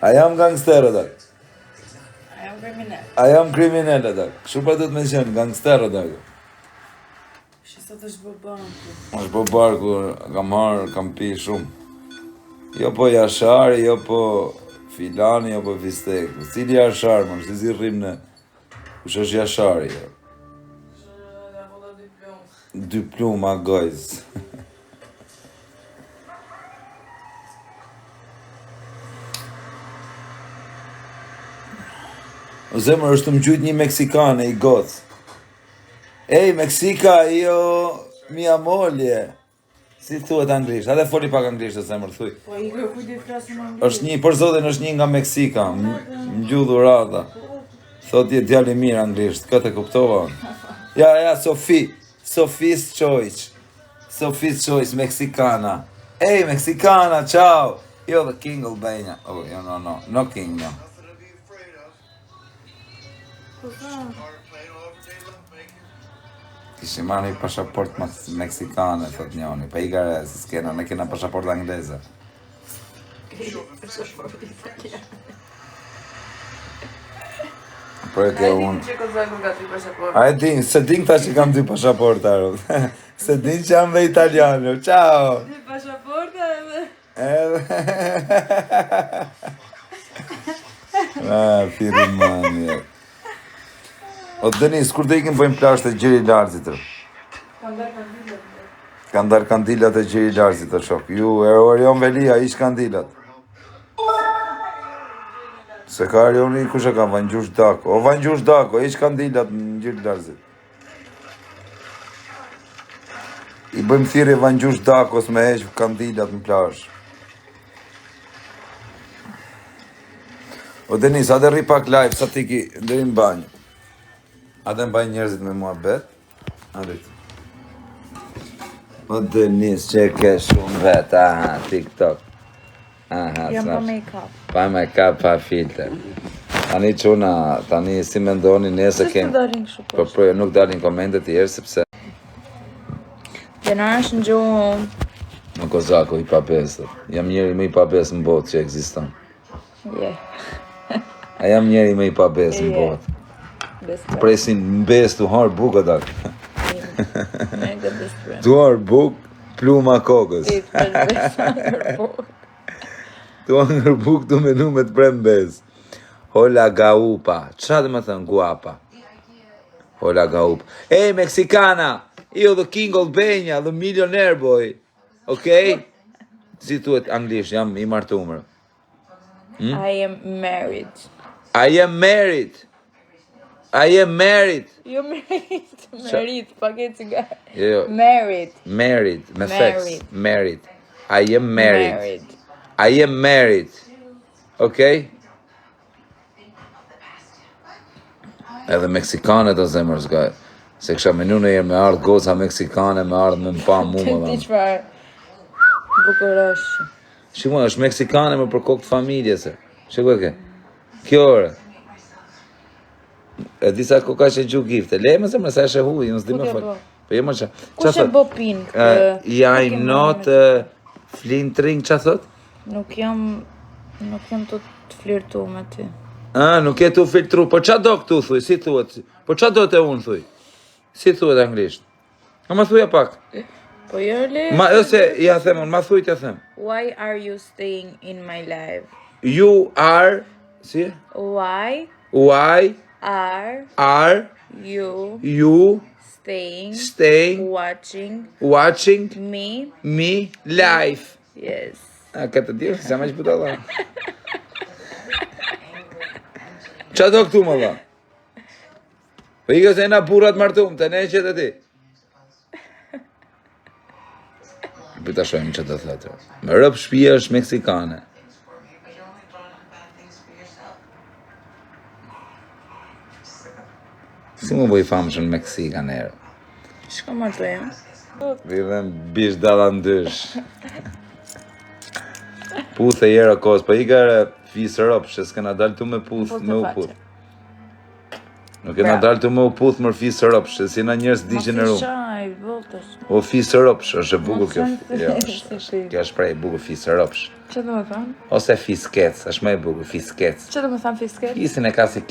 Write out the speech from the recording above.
A jam gangster atak. A jam kriminal. A jam kriminal atak. Kështu pra do të më qenë gangster atak. Shi sot është bobanku. Është po barku, kam pi shumë. Jo po Jashari, jo po Filani, jo po Fisteku. Cili Jashar, më nështë si rrim në... Kush është Jashari? Dy pluma, gojz. O zemër është më gjujt një Meksikane i goc. Ej, Meksika, io mia moglie. Si thuhet anglisht? Edhe foli pak anglisht e zemër, thuj. Po i kërkuj të flasim anglisht. Është një, për zotin është një nga Meksika, më gjudhu rada. Thot je djali mirë anglisht, këtë e kuptova. Ja, Sophie's Choice. Sophie's Choice, Meksikana. Ej, Meksikana, ciao. Jo, the king Albania. Oh, no king, no. Kishë marrë një pasaport meksikane, thot njoni, pa i gare, se s'kena, ne kena pasaport angleze. Për e ke unë... A e din, se din ta që kam dy pasaporta, se din që jam dhe italiano, ciao! Dy pasaporta edhe... Firi manje. O Denis, kur të ikim pojmë plash të Gjeri Larzit? Kanë dar kandilat e Gjeri Larzit të shok. Ju, Orion Velia, ish kandilat. Se ka Orioni, kush e ka Vangjush Dako? O Vangjush Dako, ish kandilat në Gjeri Larzit. I bëjmë thirrje Vangjush Dakos me heq kandilat në plash. O Denis, adhe rri pak live, sa ti ki ndëri në banjë. Adhe në banjë njerëzit me mua bet. Adhe të. O Denis, që e ke shumë vet, aha, TikTok. Aha, jam pa make-up. Pa make-up, pa filter. Tani quna, tani si me ndoni nese kem... dalin kështu poshtë? Po, nuk dalin komendet tjerë, sepse... Denar është në gjuhë. Në Kozako, i papesët. Jam njeri më i papesë në botë që eksiston. A jam njeri më i papesë në botë. Presin mbes të harë buk atak. Tu harë buk, pluma kokës. Tu harë buk të menu me të prem bez. Hola gaupa. Qa dhe më thënë guapa? Hola gaupa. Hey, Meksikana! Io the king Albania, the millionaire boy. Okay? Si thuhet anglisht, jam i martumër. I am married. I am married. I am married. Jo married, paket cigar. Jo. Married. Married, me sex. Married. I am married. I am married. Okay? Edhe meksikanët o zemër zgaj. Se kësha menu në jerë me ardhë goca meksikane, me ardhë me më pa mu më dhe. Ti qëfar bukurashë. Shikmo, është meksikane me për kokë të familje se. Shikmo e ke. Kjo orë. E disa koka që gju gifte. Le më zemër, sa e huj, unë s'di me fol. Po je më që. Kush e bo pin këtë? I'm not flintering, që thot? Nuk jam të flirtu me ty. Nuk e tu filtru. Po qa do këtu, thuj, si thuhet? Po qa do të unë, thuj? Si thuhet anglisht? Ma thuja pak. Po jo le. Ma ose, ja them unë, ma thuj të them. Why are you staying in my life? You are, si? Why are you staying watching me live? Yes. Këtë të dirë, se ma që puta dha. Qa do këtu më dha? Po i këse e na burat martum, të ne që të ti. Pëta shojmë që të thëtë. Më rëpë shpia është meksikane. Si më bëj famshën në Meksika nërë? Shko më të jemë? Vidhem bish dalan dysh. Puth e jera kos, pa i kare fisë rëpë, që s'kena dalë tu me puth, me u puth. Nuk e na dalë të më u puth mër fisë ropsh, se si na njerëz digjeneru. Ma fisha i voltës. O fisë ropsh, është e bukur kjo. Mos Jo, është. kjo është prej e bukur fisë ropsh. Që do më thonë? Ose fiskec, është më e bukur fiskec. Që do më thonë fisket? Fisin e ka si